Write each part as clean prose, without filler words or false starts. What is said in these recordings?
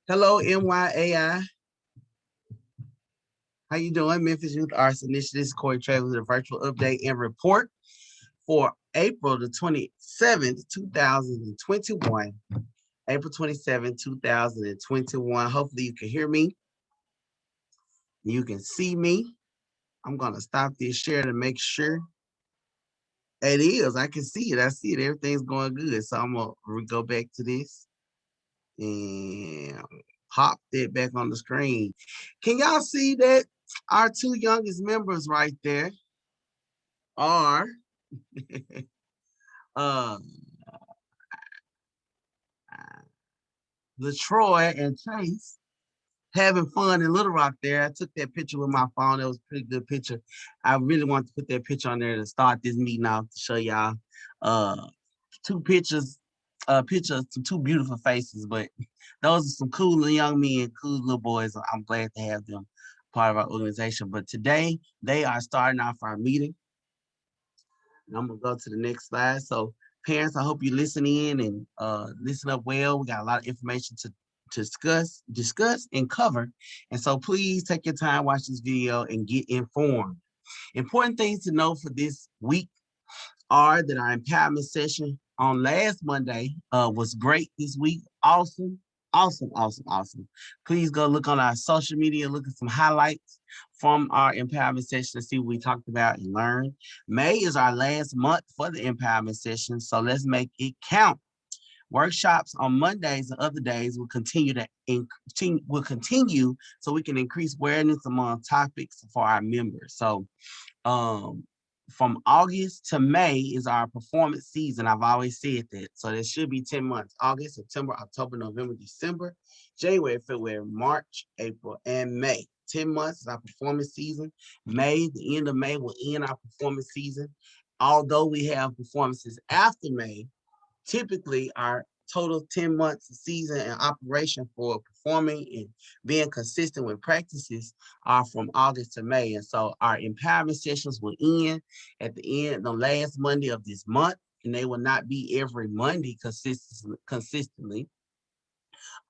Hello, MYAI. How you doing? Memphis Youth Arts Initiatives, Corey Travis with a virtual update and report for April the 27th, 2021. April 27th, 2021. Hopefully you can hear me. You can see me. I'm going to stop this share to make sure. It is. I can see it. I see it. Everything's going good. So I'm going to go back to this and pop that back on the screen. Can y'all see that our two youngest members right there are uh, LaTroy and Chase having fun in Little Rock there. I took that picture with my phone. It was a pretty good picture. I really wanted to put that picture on there to start this meeting off to show y'all uh, two pictures, pictures of two beautiful faces, but those are some cool young men, cool little boys. I'm glad to have them part of our organization. But today they are starting off our meeting. And I'm gonna go to the next slide. So parents, I hope you listen in and listen up well. We got a lot of information to discuss and cover. And so please take your time, watch this video and get informed. Important things to know for this week are that our empowerment session on last Monday was great this week. Awesome, awesome, awesome, awesome. Please go look on our social media, look at some highlights from our empowerment session to see what we talked about and learned. May is our last month for the empowerment session, so let's make it count. Workshops on Mondays and other days will continue so we can increase awareness among topics for our members. So from August to May is our performance season. I've always said that. So there should be 10 months: August, September, October, November, December, January, February, March, April, and May. 10 months is our performance season. May, the end of May will end our performance season. Although we have performances after May, typically our total 10 months season and operation for performing and being consistent with practices are from August to May. And so our empowerment sessions will end at the end, the last Monday of this month, and they will not be every Monday consistently.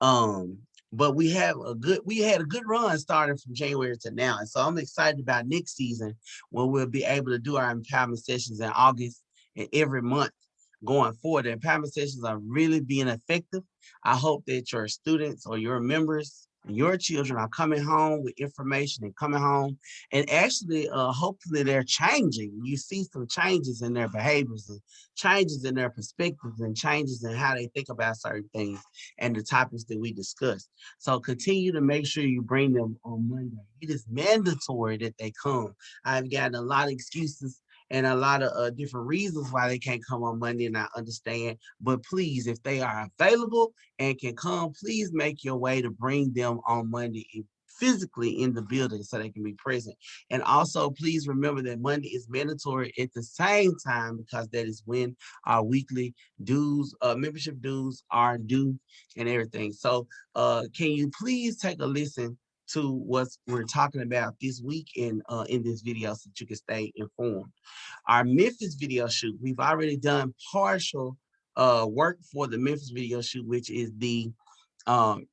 But we had a good run starting from January to now. And so I'm excited about next season when we'll be able to do our empowerment sessions in August and every month going forward. The empowerment sessions are really being effective. I hope that your students or your members and your children are coming home with information and coming home and actually hopefully they're changing. You see some changes in their behaviors and changes in their perspectives and changes in how they think about certain things and the topics that we discussed. So continue to make sure you bring them on Monday. It is mandatory that they come. I've gotten a lot of excuses and a lot of different reasons why they can't come on Monday, and I understand. But please, if they are available and can come, please make your way to bring them on Monday physically in the building so they can be present. And also, please remember that Monday is mandatory at the same time because that is when our weekly dues, membership dues are due and everything. So can you please take a listen to what we're talking about this week in this video so that you can stay informed. Our Memphis video shoot, we've already done partial work for the Memphis video shoot, which is the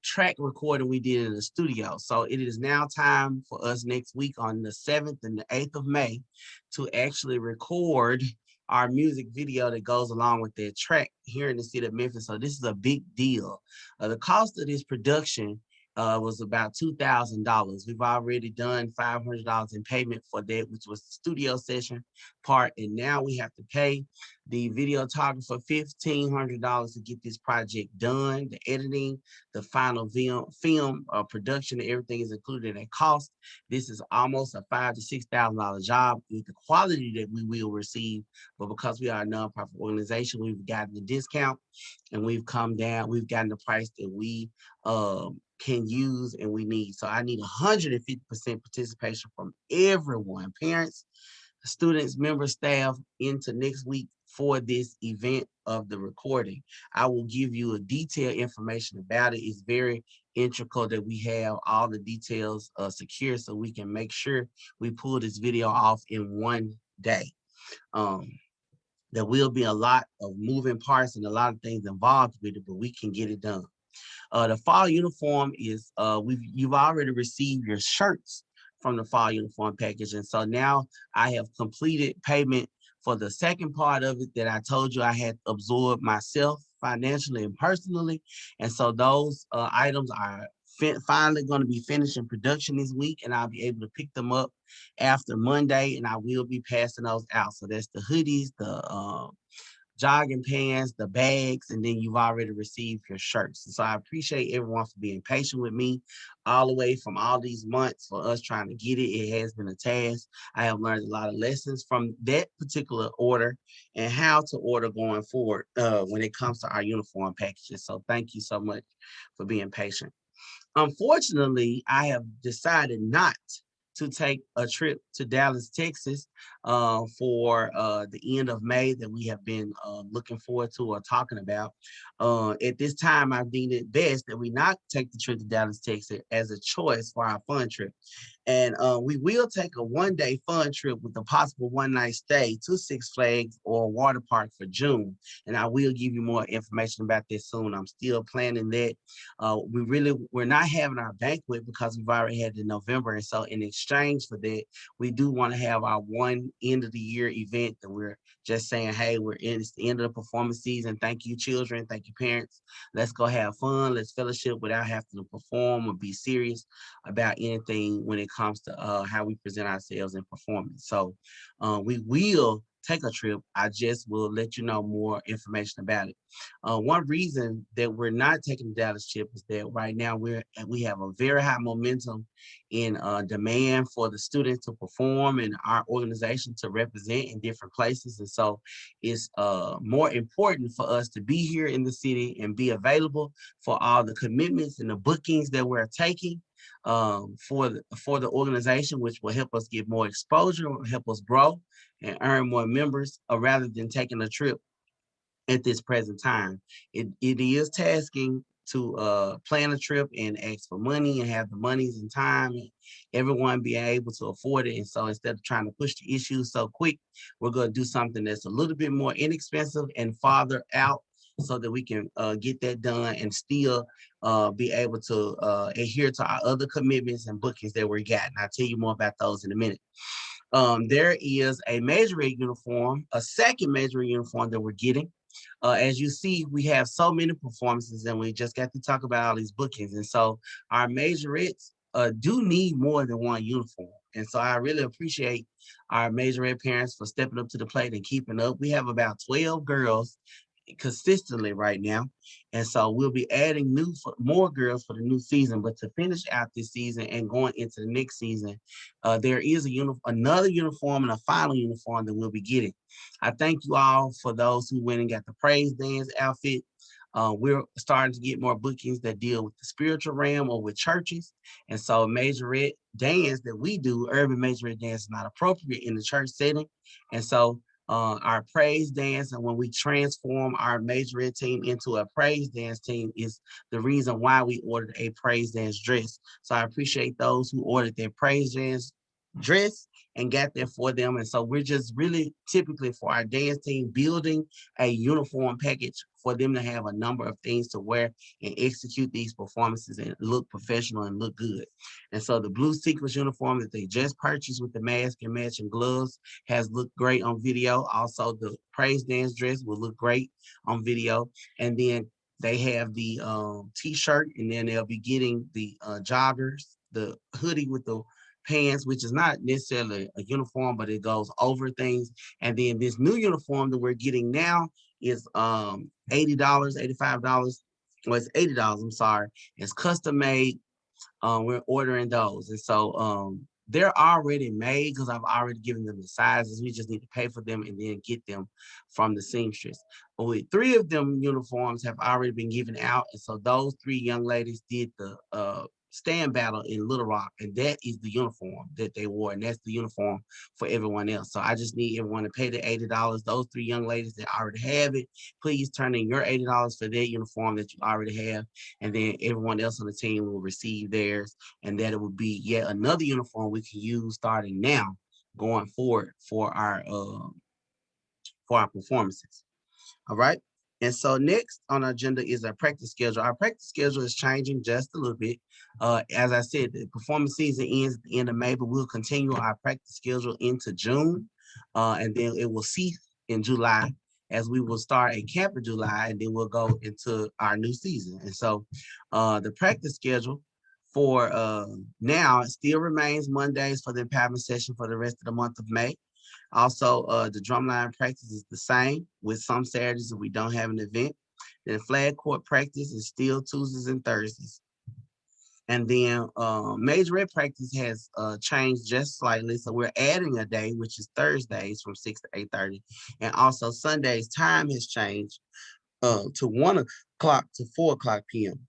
track recording we did in the studio. So it is now time for us next week on the 7th and the 8th of May to actually record our music video that goes along with that track here in the city of Memphis. So this is a big deal. The cost of this production was about $2,000. We've already done $500 in payment for that, which was the studio session part. And now we have to pay the videographer $1,500 to get this project done. The editing, the final film production, everything is included in that cost. This is almost a $5,000 to $6,000 job with the quality that we will receive. But because we are a nonprofit organization, we've gotten the discount and we've come down. We've gotten the price that we can use and we need. So I need 150% participation from everyone, parents, students, members, staff, into next week for this event of the recording. I will give you a detailed information about it. It's very integral that we have all the details secure so we can make sure we pull this video off in one day. There will be a lot of moving parts and a lot of things involved with it, but we can get it done. The fall uniform is you've already received your shirts from the fall uniform package, and so now I have completed payment for the second part of it that I told you I had absorbed myself financially and personally, and so those items are finally going to be finished in production this week, and I'll be able to pick them up after Monday, and I will be passing those out. So that's the hoodies, the jogging pants, the bags, and then you've already received your shirts. And so I appreciate everyone for being patient with me all the way from all these months for us trying to get it. It has been a task. I have learned a lot of lessons from that particular order and how to order going forward when it comes to our uniform packages. So thank you so much for being patient. Unfortunately, I have decided not to take a trip to Dallas, Texas for the end of May that we have been looking forward to or talking about. At this time, I deemed it best that we not take the trip to Dallas, Texas as a choice for our fun trip. And we will take a one-day fun trip with a possible one-night stay to Six Flags or water park for June. And I will give you more information about this soon. I'm still planning that. We're not having our banquet because we've already had it in November. And so in exchange for that, we do want to have our one end of the year event that we're just saying, hey, it's the end of the performance season. Thank you, children. Thank you, parents. Let's go have fun. Let's fellowship without having to perform or be serious about anything when it comes to how we present ourselves in performance. So we will take a trip. I just will let you know more information about it. One reason that we're not taking the Dallas trip is that right now we have a very high momentum in demand for the students to perform and our organization to represent in different places. And so it's more important for us to be here in the city and be available for all the commitments and the bookings that we're taking for the organization, which will help us get more exposure, will help us grow and earn more members, rather than taking a trip at this present time. It is tasking to plan a trip and ask for money and have the monies and time and everyone be able to afford it. And so instead of trying to push the issue so quick, we're going to do something that's a little bit more inexpensive and farther out so that we can get that done and still be able to adhere to our other commitments and bookings that we got. And I'll tell you more about those in a minute. There is a majorette uniform, a second majorette uniform that we're getting. As you see, we have so many performances and we just got to talk about all these bookings. And so our majorettes do need more than one uniform. And so I really appreciate our majorette parents for stepping up to the plate and keeping up. We have about 12 girls consistently right now. And so we'll be adding more girls for the new season. But to finish out this season and going into the next season, there is another uniform and a final uniform that we'll be getting. I thank you all for those who went and got the praise dance outfit. We're starting to get more bookings that deal with the spiritual realm or with churches. And so majorette dance that we do, urban majorette dance, is not appropriate in the church setting. And so our praise dance, and when we transform our majorette team into a praise dance team, is the reason why we ordered a praise dance dress. So I appreciate those who ordered their praise dance dress and got there for them. And so we're just really typically for our dance team building a uniform package for them to have a number of things to wear and execute these performances and look professional and look good. And so the blue sequence uniform that they just purchased with the mask and matching gloves has looked great on video. Also, the praise dance dress will look great on video. And then they have the t-shirt, and then they'll be getting the joggers, the hoodie with the pants, which is not necessarily a uniform, but it goes over things. And then this new uniform that we're getting now is $80, $85. Well, it's $80, I'm sorry. It's custom made. We're ordering those. And so they're already made because I've already given them the sizes. We just need to pay for them and then get them from the seamstress. But with 3 of them uniforms have already been given out. And so those 3 young ladies did the stand battle in Little Rock, and that is the uniform that they wore, and that's the uniform for everyone else. So I just need everyone to pay the $80. Those 3 young ladies that already have it, please turn in your $80 for their uniform that you already have, and then everyone else on the team will receive theirs, and that it will be yet another uniform we can use starting now going forward for our performances. All right. And so next on our agenda is our practice schedule. Our practice schedule is changing just a little bit. As I said, the performance season ends at the end of May, but we'll continue our practice schedule into June. And then it will cease in July, as we will start a camp in July, and then we'll go into our new season. And so the practice schedule for now still remains Mondays for the empowerment session for the rest of the month of May. Also, the drumline practice is the same with some Saturdays if we don't have an event. Then flag court practice is still Tuesdays and Thursdays. And then majorette practice has changed just slightly. So we're adding a day, which is Thursdays from 6 to 8:30. And also Sunday's time has changed to 1 o'clock to 4 o'clock p.m.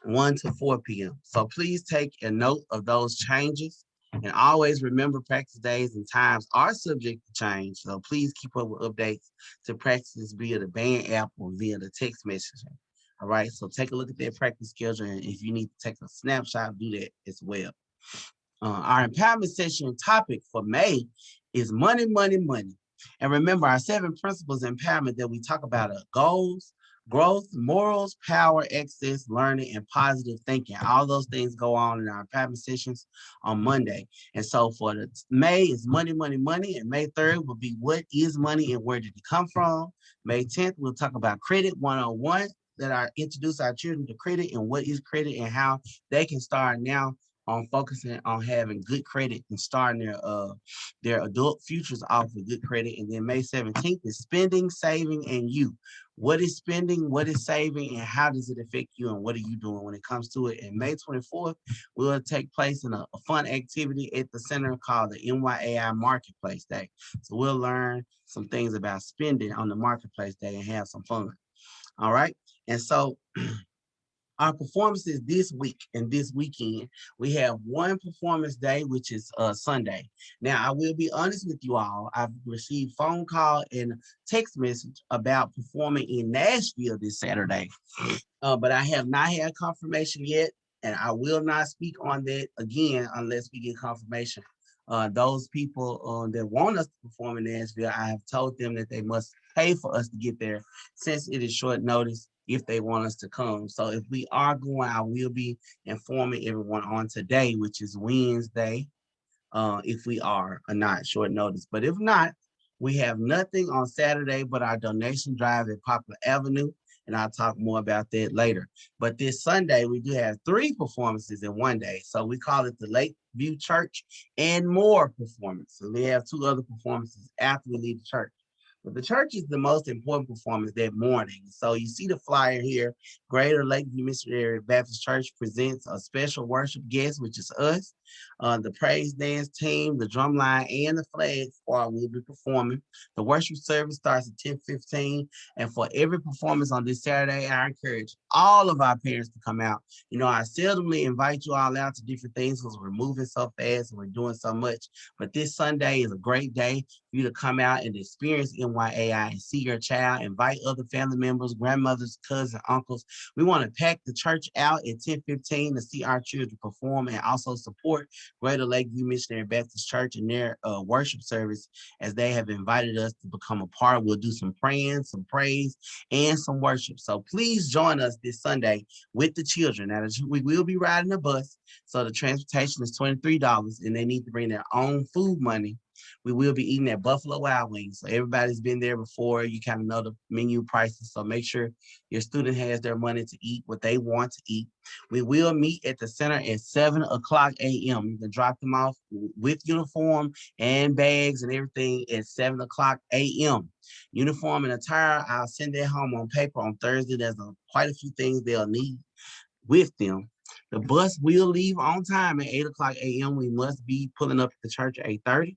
1 to 4 p.m. So please take a note of those changes, and always remember practice days and times are subject to change. So please keep up with updates to practices via the band app or via the text messaging. All right, so take a look at that practice schedule, and if you need to take a snapshot, do that as well. Our empowerment session topic for May is money, money, money. And remember, our 7 principles of empowerment that we talk about are goals, growth, morals, power, access, learning, and positive thinking. All those things go on in our empowerment sessions on Monday. And so for the May is money, money, money. And May 3rd will be what is money and where did it come from. May 10th, we'll talk about credit 101, that are introduce our children to credit and what is credit and how they can start now on focusing on having good credit and starting their adult futures off with good credit. And then May 17th is spending, saving, and you. What is spending, what is saving, and how does it affect you, and what are you doing when it comes to it? And May 24th will take place in a fun activity at the center called the MYAI Marketplace Day. So we'll learn some things about spending on the Marketplace Day and have some fun. All right. And so our performances this week and this weekend, we have one performance day, which is Sunday. Now, I will be honest with you all. I've received phone call and text message about performing in Nashville this Saturday, but I have not had confirmation yet, and I will not speak on that again unless we get confirmation. Those people that want us to perform in Nashville, I have told them that they must pay for us to get there since it is short notice if they want us to come. So if we are going, I will be informing everyone on today, which is Wednesday, if we are or not short notice. But if not, we have nothing on Saturday but our donation drive at Poplar Avenue, and I'll talk more about that later. But this Sunday, we do have 3 performances in one day. So we call it the Lakeview Church and More performance. So we have 2 other performances after we leave the church. But the church is the most important performance that morning. So you see the flyer here. Greater Lakeview Missionary Baptist Church presents a special worship guest, which is us. The praise dance team, the drum line, and the flag squad will be performing. The worship service starts at 10:15. And for every performance on this Saturday, I encourage all of our parents to come out. You know, I seldomly invite you all out to different things because we're moving so fast and we're doing so much. But this Sunday is a great day for you to come out and experience MYAI and see your child, invite other family members, grandmothers, cousins, uncles. We want to pack the church out at 10:15 to see our children perform and also support Greater Lakeview Missionary Baptist Church in their worship service as they have invited us to become a part. We'll do some praying, some praise, and some worship. So please join us this Sunday with the children. Now, we will be riding a bus, so the transportation is $23, and they need to bring their own food money. We will be eating at Buffalo Wild Wings. So everybody's been there before. You kind of know the menu prices. So make sure your student has their money to eat what they want to eat. We will meet at the center at 7 o'clock a.m. You can drop them off with uniform and bags and everything at 7 o'clock a.m. Uniform and attire, I'll send that home on paper on Thursday. There's quite a few things they'll need with them. The bus will leave on time at 8 o'clock a.m. We must be pulling up at the church at 8:30.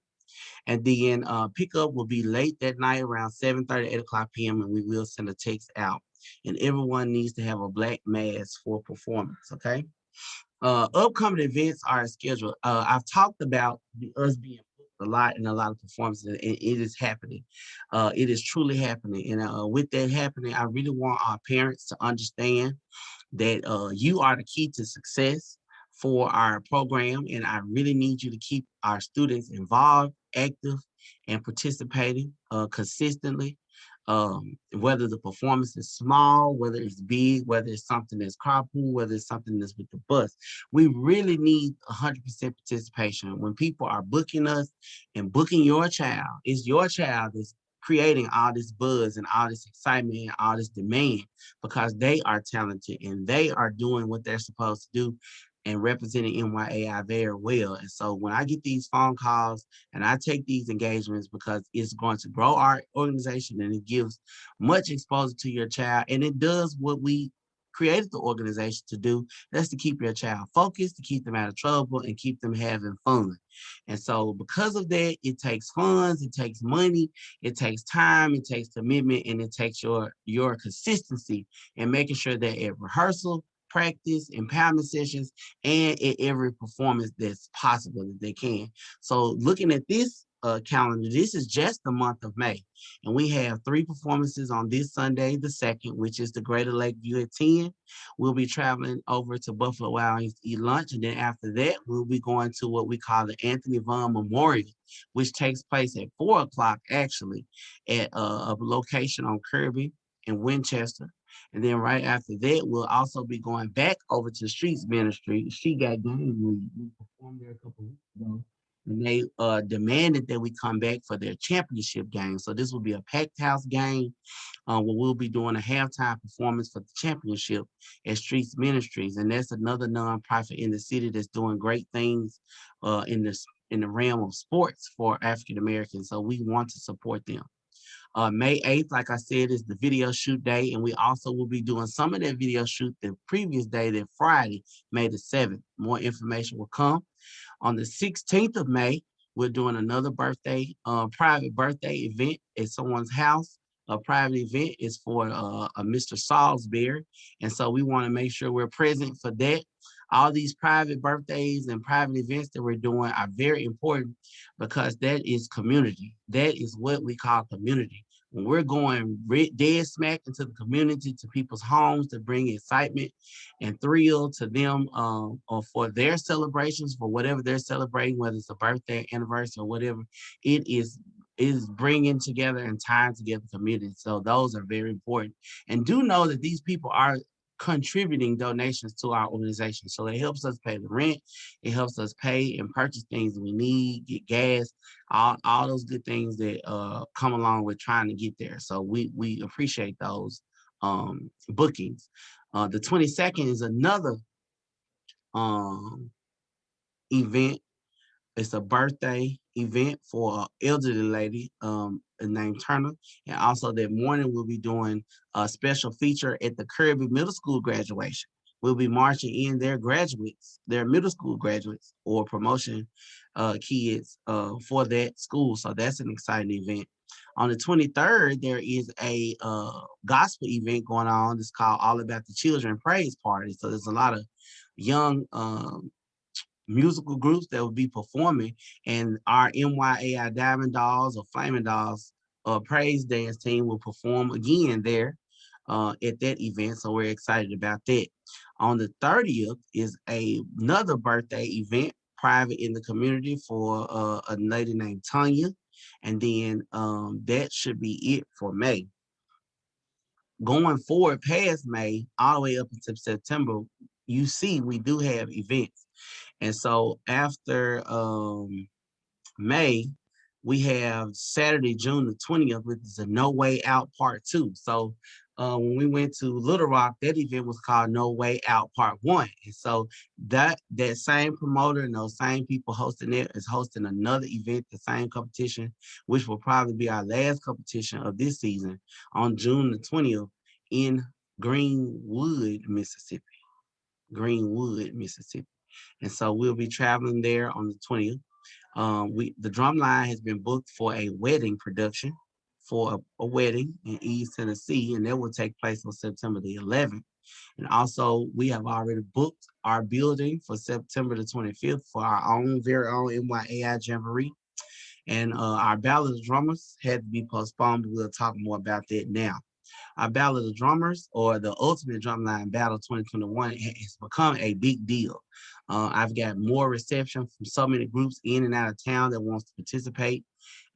And then pickup will be late that night around 7:30, 8 o'clock p.m. And we will send a text out. And everyone needs to have a black mask for performance, okay? Upcoming events are scheduled. I've talked about us being booked a lot in a lot of performances, and it is happening. It is truly happening. And with that happening, I really want our parents to understand that you are the key to success for our program, and I really need you to keep our students involved, active, and participating consistently. whether the performance is small, whether it's big, whether it's something that's carpool, whether it's something that's with the bus. We really need 100% participation. When people are booking us and booking your child, it's your child that's creating all this buzz and all this excitement and all this demand because they are talented and they are doing what they're supposed to do and representing MYAI very well. And so when I get these phone calls and I take these engagements because it's going to grow our organization and it gives much exposure to your child and it does what we created the organization to do. That's to keep your child focused, to keep them out of trouble and keep them having fun. And so because of that, it takes funds, it takes money, it takes time, it takes commitment, and it takes your consistency in making sure that at rehearsal, practice, empowerment sessions, and at every performance that's possible that they can. So looking at this calendar, this is just the month of May. And we have 3 performances on this Sunday, the 2nd, which is the Greater Lakeview at 10. We'll be traveling over to Buffalo Wild Wings to eat lunch. And then after that, we'll be going to what we call the Anthony Vaughn Memorial, which takes place at 4 o'clock actually at a location on Kirby in Winchester. And then right after that, we'll also be going back over to Streets Ministry. She got game. We performed there a couple weeks ago. And they demanded that we come back for their championship game. So this will be a packed house game where we'll be doing a halftime performance for the championship at Streets Ministries. And that's another nonprofit in the city that's doing great things in the realm of sports for African Americans. So we want to support them. May 8th, like I said, is the video shoot day, and we also will be doing some of that video shoot the previous day, that Friday, May the 7th. More information will come. On the 16th of May, we're doing another birthday, private birthday event at someone's house. A private event is for a Mr. Salisbury, and so we want to make sure we're present for that. All these private birthdays and private events that we're doing are very important because that is community. That is what we call community. When we're going dead smack into the community, to people's homes to bring excitement and thrill to them or for their celebrations, for whatever they're celebrating, whether it's a birthday, anniversary, or whatever, it is bringing together and tying together community. So those are very important. And do know that these people are contributing donations to our organization. So it helps us pay the rent. It helps us pay and purchase things we need, get gas, all those good things that come along with trying to get there. So we appreciate those bookings. The 22nd is another event. It's a birthday event for an elderly lady named Turner. And also that morning, we'll be doing a special feature at the Kirby Middle School graduation. We'll be marching in their graduates, their middle school graduates or promotion kids for that school. So that's an exciting event. On the 23rd, there is a gospel event going on. It's called All About the Children Praise Party. So there's a lot of young musical groups that will be performing, and our MYAI Diamond Dolls or Flaming Dolls praise dance team will perform again there at that event. So we're excited about that. On the 30th is another birthday event, private in the community for a lady named Tanya. And then that should be it for May. Going forward past May, all the way up into September, you see we do have events. And so after May, we have Saturday, June the 20th, which is a No Way Out Part 2. So when we went to Little Rock, that event was called No Way Out Part 1. And so that same promoter and those same people hosting it is hosting another event, the same competition, which will probably be our last competition of this season on June the 20th in Greenwood, Mississippi. Greenwood, Mississippi. And so we'll be traveling there on the 20th. The Drumline has been booked for a wedding production for a wedding in East Tennessee, and that will take place on September the 11th. And also, we have already booked our building for September the 25th for our very own MYAI Jamboree. And our Battle of the Drummers had to be postponed, but we'll talk more about that now. Our Battle of the Drummers, or the Ultimate Drumline Battle 2021, has become a big deal. I've got more reception from so many groups in and out of town that wants to participate.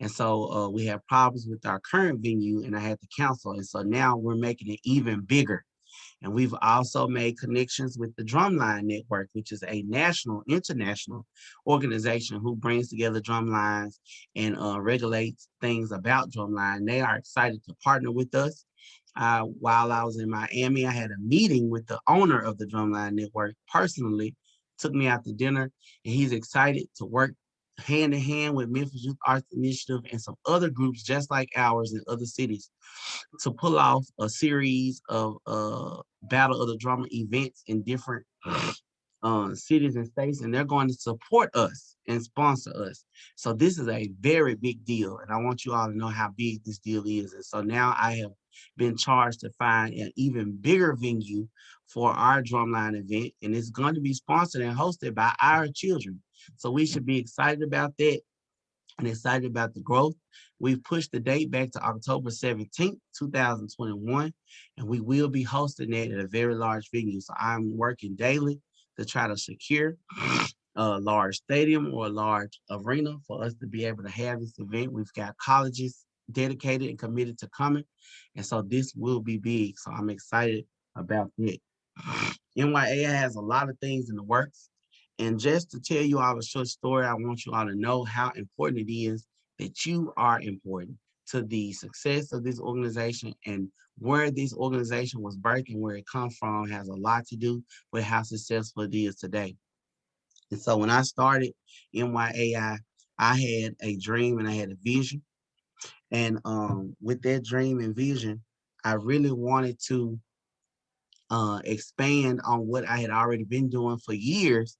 And so we had problems with our current venue and I had to cancel. And so now we're making it even bigger. And we've also made connections with the Drumline Network, which is a national, international organization who brings together drumlines and regulates things about drumline. They are excited to partner with us. While I was in Miami, I had a meeting with the owner of the Drumline Network personally, took me out to dinner, and he's excited to work hand in hand with Memphis Youth Arts Initiative and some other groups just like ours in other cities to pull off a series of Battle of the Drummer events in different cities and states, and they're going to support us and sponsor us. So this is a very big deal, and I want you all to know how big this deal is. And so now I have been charged to find an even bigger venue for our drumline event, and it's going to be sponsored and hosted by our children. So we should be excited about that and excited about the growth. We've pushed the date back to October 17th, 2021, and we will be hosting that at a very large venue. So I'm working daily to try to secure a large stadium or a large arena for us to be able to have this event. We've got colleges dedicated and committed to coming, and so this will be big. So I'm excited about that. NYAI has a lot of things in the works. And just to tell you all a short story, I want you all to know how important it is that you are important to the success of this organization, and where this organization was birthed and where it comes from has a lot to do with how successful it is today. And so when I started NYAI, I had a dream and I had a vision. And with that dream and vision, I really wanted to expand on what I had already been doing for years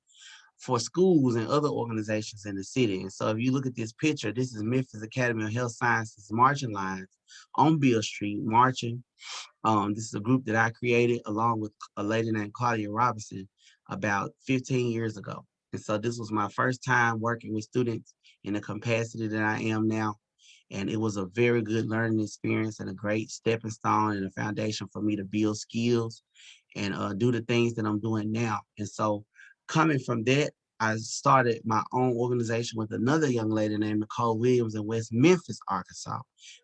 for schools and other organizations in the city. And so if you look at this picture, this is Memphis Academy of Health Sciences marching lines on Beale Street marching. This is a group that I created along with a lady named Claudia Robinson about 15 years ago. And so this was my first time working with students in the capacity that I am now. And it was a very good learning experience and a great stepping stone and a foundation for me to build skills and do the things that I'm doing now. And so coming from that, I started my own organization with another young lady named Nicole Williams in West Memphis, Arkansas,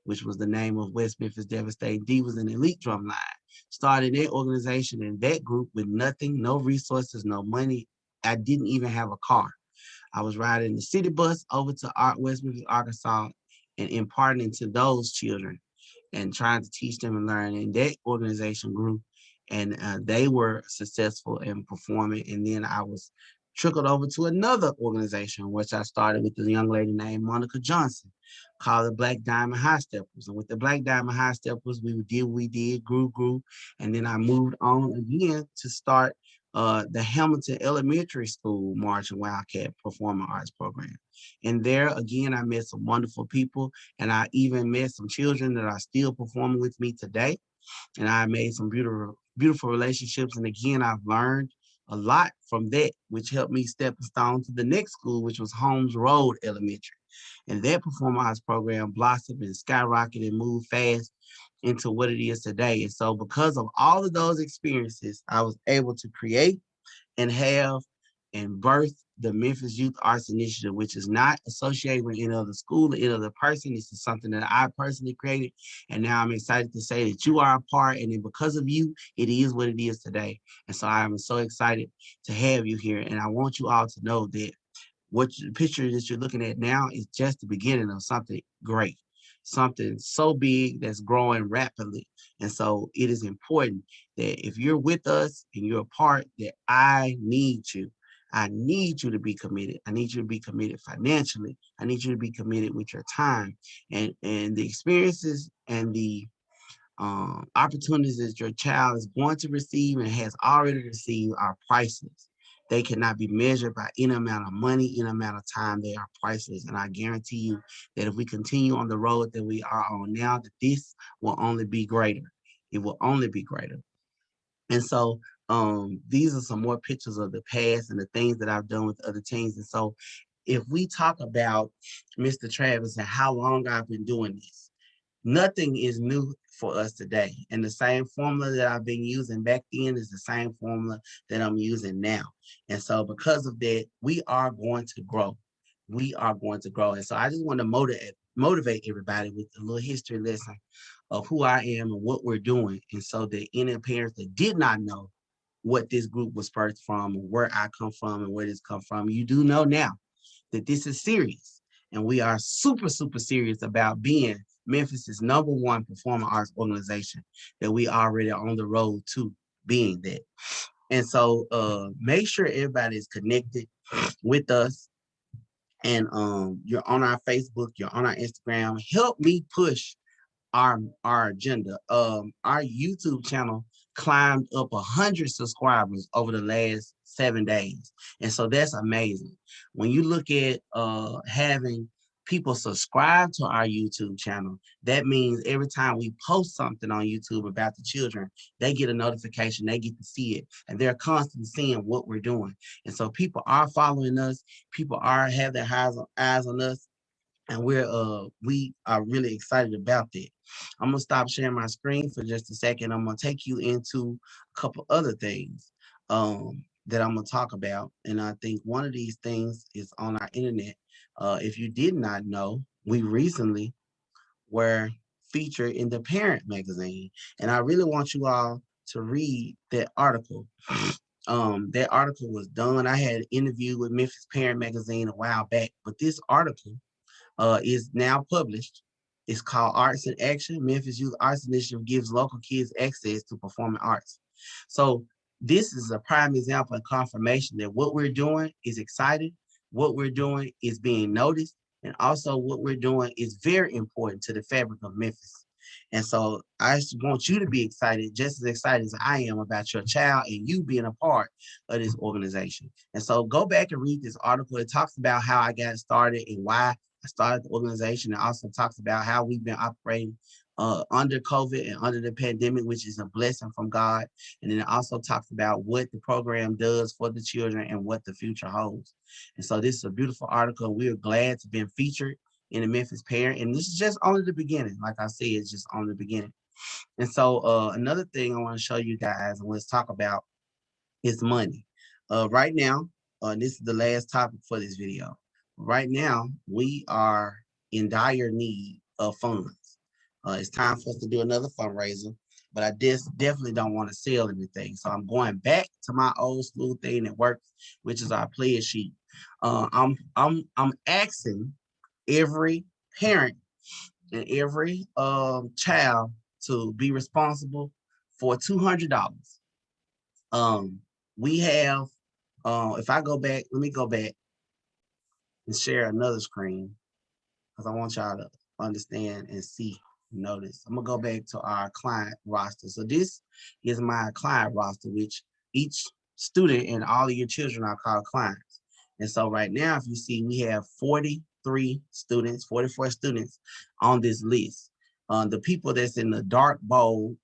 which was the name of West Memphis Devastating Divas and Elite Drumline. Started that organization and that group with nothing, no resources, no money. I didn't even have a car. I was riding the city bus over to West Memphis, Arkansas, and imparting to those children and trying to teach them and learn. And that organization grew, and they were successful in performing. And then I was trickled over to another organization, which I started with a young lady named Monica Johnson, called the Black Diamond High Steppers. And with the Black Diamond High Steppers, we did, grew. And then I moved on again to start the Hamilton Elementary School March and Wildcat Performing Arts Program. And there again, I met some wonderful people, and I even met some children that are still performing with me today. And I made some beautiful relationships. And again, I've learned a lot from that, which helped me step stone to the next school, which was Holmes Road Elementary. And that performing arts program blossomed and skyrocketed and moved fast into what it is today. And so because of all of those experiences, I was able to create and have and birth the Memphis Youth Arts Initiative, which is not associated with any other school or any other person. This is something that I personally created. And now I'm excited to say that you are a part, and then because of you, it is what it is today. And so I'm so excited to have you here. And I want you all to know that what the picture that you're looking at now is just the beginning of something great, something so big that's growing rapidly. And so it is important that if you're with us and you're a part, that I need you. I need you to be committed. I need you to be committed financially. I need you to be committed with your time, and the experiences and the opportunities that your child is going to receive and has already received are priceless. They cannot be measured by any amount of money, any amount of time. They are priceless. And I guarantee you that if we continue on the road that we are on now, that this will only be greater. It will only be greater. And so these are some more pictures of the past and the things that I've done with other teams. And so if we talk about Mr. Travis and how long I've been doing this, nothing is new for us today. And the same formula that I've been using back then is the same formula that I'm using now. And so because of that, we are going to grow. we are going to grow. And so I just want to motivate everybody with a little history lesson of who I am and what we're doing. And so that any parents that did not know what this group was birthed from and where I come from and where this come from, you do know now that this is serious. And we are super, super serious about being Memphis's #1 performing arts organization, that we already on the road to being that. And so make sure everybody is connected with us. And you're on our Facebook, you're on our Instagram. Help me push our agenda. Our YouTube channel climbed up 100 subscribers over the last 7 days, and so that's amazing. When you look at having people subscribe to our YouTube channel, that means every time we post something on YouTube about the children, they get a notification, they get to see it, and they're constantly seeing what we're doing. And so people are following us, people are have their eyes on us, and we are really excited about that. I'm gonna stop sharing my screen for just a second. I'm gonna take you into a couple other things that I'm gonna talk about, and I think one of these things is on our internet. If you did not know, we recently were featured in the Parent magazine, and I really want you all to read that article. That article was done. I had an interview with Memphis Parent magazine a while back, but this article is now published. It's called Arts in Action. Memphis Youth Arts Initiative gives local kids access to performing arts. So this is a prime example and confirmation that what we're doing is exciting, what we're doing is being noticed, and also what we're doing is very important to the fabric of Memphis. And so I just want you to be excited, just as excited as I am about your child and you being a part of this organization. And so go back and read this article. It talks about how I got started and why I started the organization. It also talks about how we've been operating under COVID and under the pandemic, which is a blessing from God. And then it also talks about what the program does for the children and what the future holds. And so this is a beautiful article. We are glad to be featured in the Memphis Parent. And this is just only the beginning. Like I said, it's just only the beginning. And so another thing I want to show you guys and let's talk about is money. Right now, this is the last topic for this video. Right now, we are in dire need of funds. It's time for us to do another fundraiser, but I definitely don't want to sell anything. So I'm going back to my old school thing that works, which is our pledge sheet. I'm asking every parent and every child to be responsible for $200. We have, if I go back, let me go back and share another screen because I want y'all to understand and see, notice. I'm gonna go back to our client roster. So this is my client roster, which each student and all of your children are called clients. And so right now, if you see, we have 43 students, 44 students on this list. The people that's in the dark bold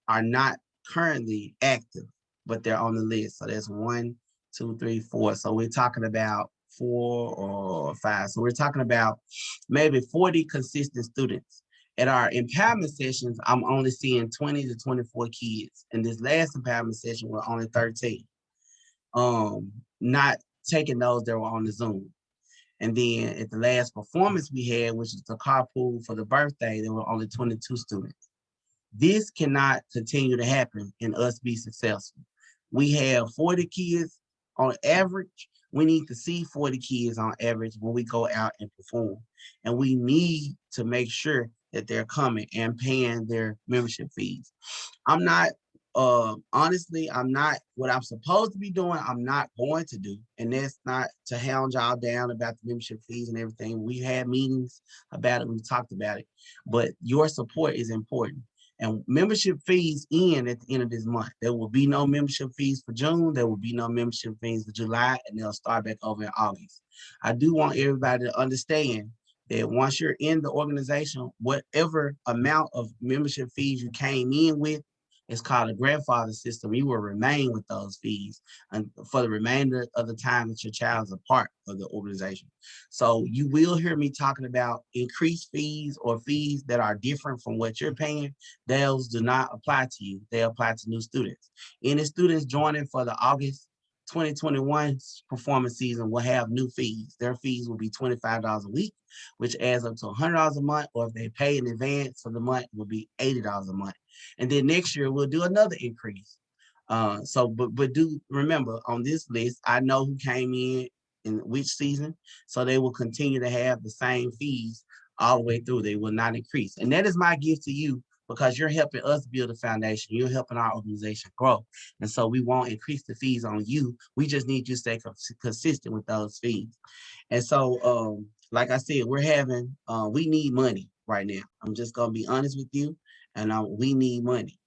are not currently active, but they're on the list. So that's 1, 2, 3, 4. So we're talking about 4 or 5. So we're talking about maybe 40 consistent students. At our empowerment sessions, I'm only seeing 20 to 24 kids. In this last empowerment session, we're only 13. Not taking those that were on the Zoom. And then at the last performance we had, which is the carpool for the birthday, there were only 22 students. This cannot continue to happen and us be successful. We have 40 kids on average. We need to see 40 kids on average when we go out and perform. And we need to make sure that they're coming and paying their membership fees. I'm not, honestly, I'm not what I'm supposed to be doing. I'm not going to do. And that's not to hound y'all down about the membership fees and everything. We had meetings about it. We talked about it. But your support is important. And membership fees end at the end of this month. There will be no membership fees for June. There will be no membership fees for July, and they'll start back over in August. I do want everybody to understand that once you're in the organization, whatever amount of membership fees you came in with, it's called a grandfather system. You will remain with those fees and for the remainder of the time that your child is a part of the organization. So you will hear me talking about increased fees or fees that are different from what you're paying. Those do not apply to you. They apply to new students. Any students joining for the August 2021 performance season will have new fees. Their fees will be $25 a week, which adds up to $100 a month, or if they pay in advance for the month, it will be $80 a month. And then next year we'll do another increase. But do remember, on this list, I know who came in which season, so they will continue to have the same fees all the way through. They will not increase. And that is my gift to you, because you're helping us build a foundation. You're helping our organization grow. And so we won't increase the fees on you. We just need you to stay consistent with those fees. And so, like I said, we need money right now. I'm just going to be honest with you. And we need money.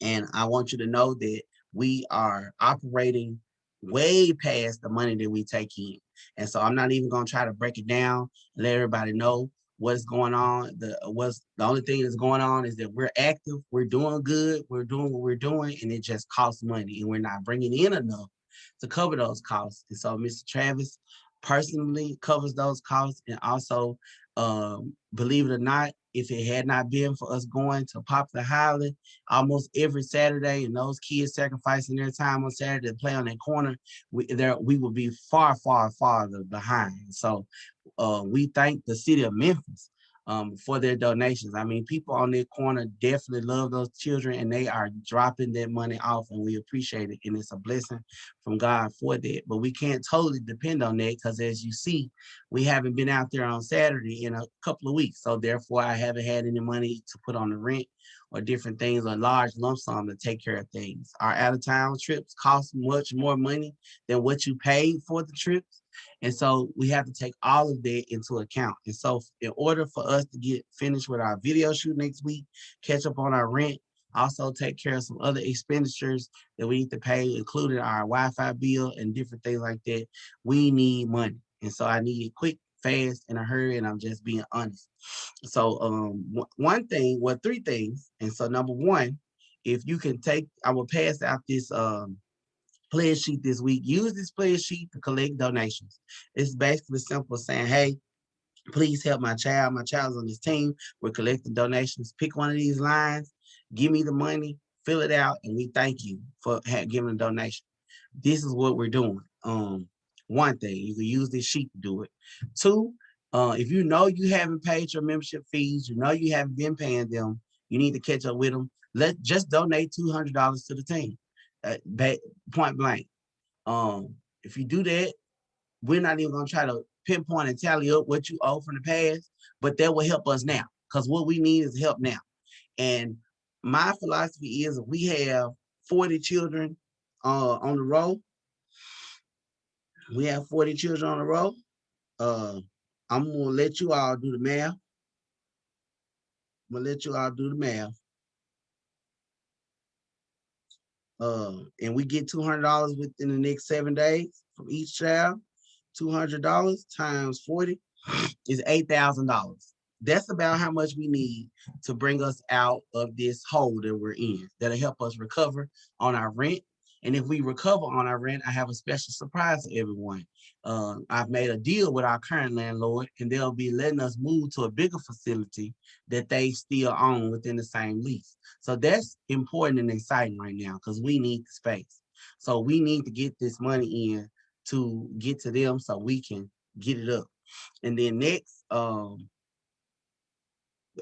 And I want you to know that we are operating way past the money that we take in. And so I'm not even going to try to break it down, let everybody know what's going on. The only thing that's going on is that we're active, we're doing good, we're doing what we're doing, and it just costs money, and we're not bringing in enough to cover those costs. And so Mr. Travis personally covers those costs, and also, believe it or not, if it had not been for us going to Popular Highland almost every Saturday, and those kids sacrificing their time on Saturday to play on that corner, we would be far, far, farther behind. So we thank the city of Memphis for their donations. I mean, people on that corner definitely love those children, and they are dropping that money off, and we appreciate it. And it's a blessing from God for that. But we can't totally depend on that, because as you see, we haven't been out there on Saturday in a couple of weeks. So therefore, I haven't had any money to put on the rent or different things, or large lump sum to take care of things. Our out-of-town trips cost much more money than what you paid for the trips. And so we have to take all of that into account. And so in order for us to get finished with our video shoot next week, catch up on our rent, also take care of some other expenditures that we need to pay, including our Wi-Fi bill and different things like that, we need money. And so I need it quick, fast, in a hurry, and I'm just being honest. So three things. And so number one, if you can I will pass out this pledge sheet this week. Use this pledge sheet to collect donations. It's basically simple, saying, hey, please help my child. My child's on this team. We're collecting donations. Pick one of these lines, give me the money, fill it out, and we thank you for giving a donation. This is what we're doing. One thing, you can use this sheet to do it. Two, if you know you haven't paid your membership fees, you know you haven't been paying them, you need to catch up with them. Just donate $200 to the team. Point blank. If you do that, we're not even gonna try to pinpoint and tally up what you owe from the past, but that will help us now, because what we need is help now. And my philosophy is, if we have 40 children on the row, we have 40 children on the row. I'm gonna let you all do the math. And we get $200 within the next 7 days from each child. $200 times 40 is $8,000. That's about how much we need to bring us out of this hole that we're in. That'll help us recover on our rent. And if we recover on our rent, I have a special surprise for everyone. I've made a deal with our current landlord, and they'll be letting us move to a bigger facility that they still own within the same lease. So that's important and exciting right now, because we need the space. So we need to get this money in to get to them so we can get it up. And then next, out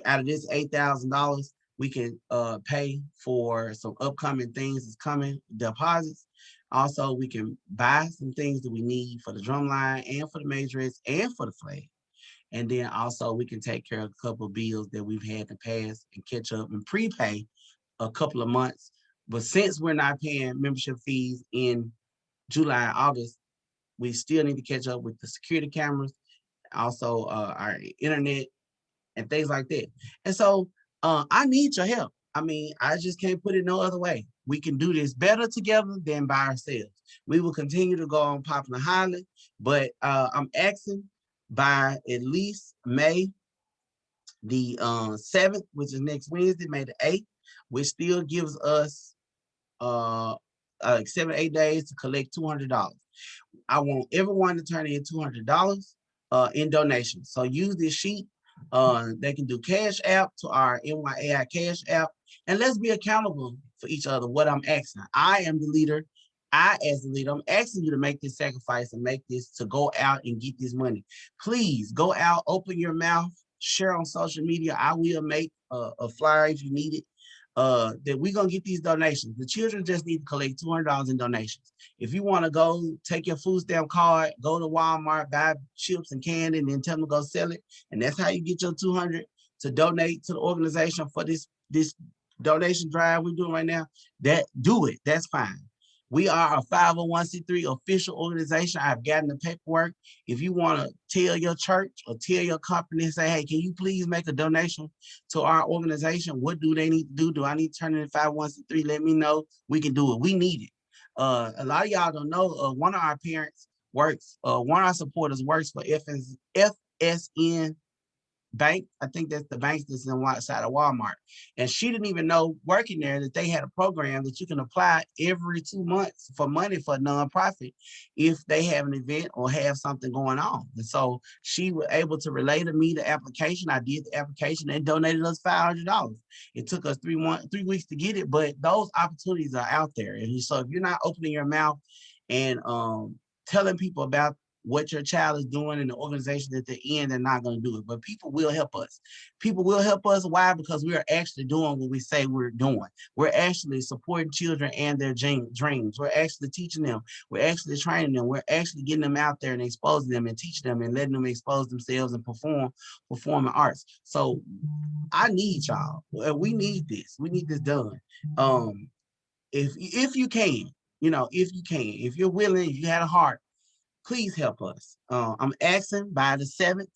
of this $8,000, we can pay for some upcoming things that's coming, deposits. Also, we can buy some things that we need for the drum line and for the majorettes and for the flag. And then also we can take care of a couple of bills that we've had to pass and catch up and prepay a couple of months. But since we're not paying membership fees in July and August, we still need to catch up with the security cameras, also our internet and things like that. And so I need your help. I mean, I just can't put it no other way. We can do this better together than by ourselves. We will continue to go on Popular Highland, but I'm asking by at least May the 7th, which is next Wednesday, May the 8th, which still gives us like 7 or 8 days to collect $200. I want everyone to turn in $200 in donations. So use this sheet. They can do Cash App to our MYAI Cash App, and let's be accountable for each other. What I'm asking, I am the leader. as the leader, I'm asking you to make this sacrifice and make this to go out and get this money. Please go out, open your mouth, share on social media. I will make a flyer if you need it. That we're gonna get these donations. The children just need to collect $200 in donations. If you want to go take your food stamp card, go to Walmart, buy chips and candy, and then tell them to go sell it, and that's how you get your 200 to donate to the organization for this donation drive we're doing right now. That do it. That's fine. We are a 501c3 official organization. I've gotten the paperwork. If you want to tell your church or tell your company, say, hey, can you please make a donation to our organization? What do they need to do? Do I need to turn it into 501c3? Let me know. We can do it. We need it. A lot of y'all don't know, one of our parents works, one of our supporters works for FSN Bank. I think that's the bank that's inside of Walmart. And she didn't even know working there that they had a program that you can apply every 2 months for money for a nonprofit if they have an event or have something going on. And so she was able to relay to me the application. I did the application and donated us $500. It took us 3 weeks to get it, but those opportunities are out there. And so if you're not opening your mouth and telling people about what your child is doing in the organization at the end, they're not going to do it. But people will help us. People will help us. Why? Because we are actually doing what we say we're doing. We're actually supporting children and their dreams. We're actually teaching them. We're actually training them. We're actually getting them out there and exposing them and teaching them and letting them expose themselves and performing arts. So I need y'all. We need this. We need this done. If you can, if you're willing, if you had a heart, please help us. I'm asking by the 7th,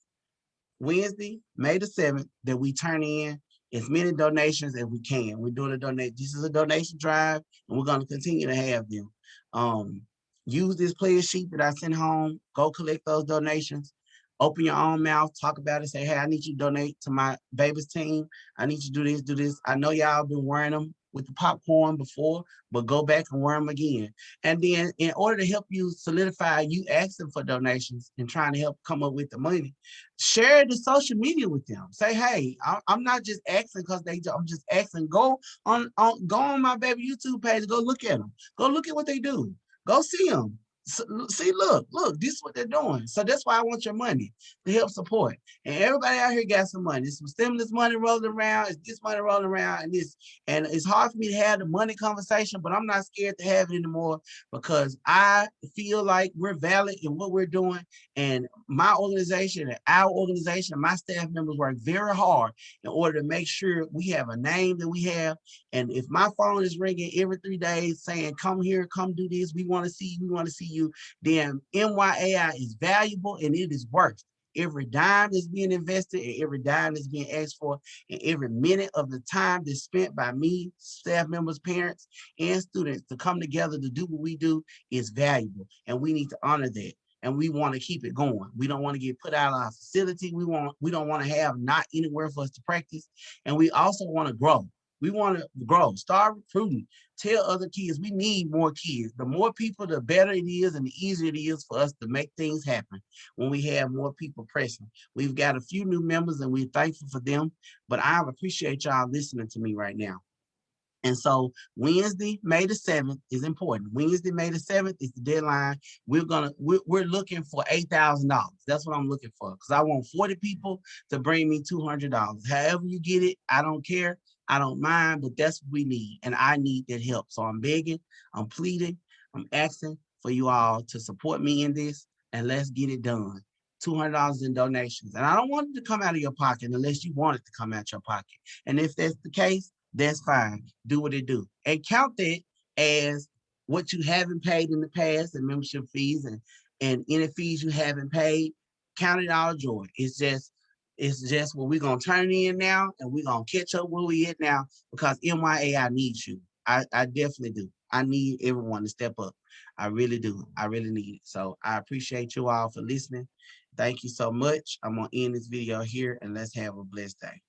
Wednesday, May the 7th, that we turn in as many donations as we can. We're doing a donate. This is a donation drive, and we're going to continue to have them. Use this player sheet that I sent home. Go collect those donations. Open your own mouth, talk about it, say, hey, I need you to donate to my baby's team. I need you to do this, do this. I know y'all been wearing them with the popcorn before, but go back and wear them again. And then in order to help you solidify you asking for donations and trying to help come up with the money, share the social media with them. Say, hey, I'm not just asking because I'm just asking. Go on my baby YouTube page, go look at them. Go look at what they do. Go see them. See, look, this is what they're doing. So that's why I want your money to help support. And everybody out here got some money. There's some stimulus money rolling around. It's this money rolling around, and it's hard for me to have the money conversation, but I'm not scared to have it anymore because I feel like we're valid in what we're doing. And my organization and our organization and my staff members work very hard in order to make sure we have a name that we have. And if my phone is ringing every 3 days saying, come here, come do this, we want to see you, then MYAI is valuable and it is worth every dime that's being invested and every dime that's being asked for and every minute of the time that's spent by me, staff members, parents, and students to come together to do what we do is valuable. And we need to honor that. And we want to keep it going. We don't want to get put out of our facility. We don't want to have not anywhere for us to practice. And we also want to grow. We want to grow, start recruiting, tell other kids we need more kids. The more people, the better it is and the easier it is for us to make things happen when we have more people present. We've got a few new members and we're thankful for them, but I appreciate y'all listening to me right now. And so Wednesday, May the 7th is important. Wednesday, May the 7th is the deadline. We're looking for $8,000. That's what I'm looking for because I want 40 people to bring me $200. However you get it, I don't care. I don't mind, but that's what we need. And I need that help. So I'm begging, I'm pleading, I'm asking for you all to support me in this and let's get it done. $200 in donations. And I don't want it to come out of your pocket unless you want it to come out your pocket. And if that's the case, that's fine. Do what it do. And count that as what you haven't paid in the past, the membership fees and any fees you haven't paid. Count it all joy. It's just what we're gonna turn in now and we're gonna catch up where we at now because MYAI needs you. I definitely do. I need everyone to step up. I really do. I really need it. So I appreciate you all for listening. Thank you so much. I'm gonna end this video here and let's have a blessed day.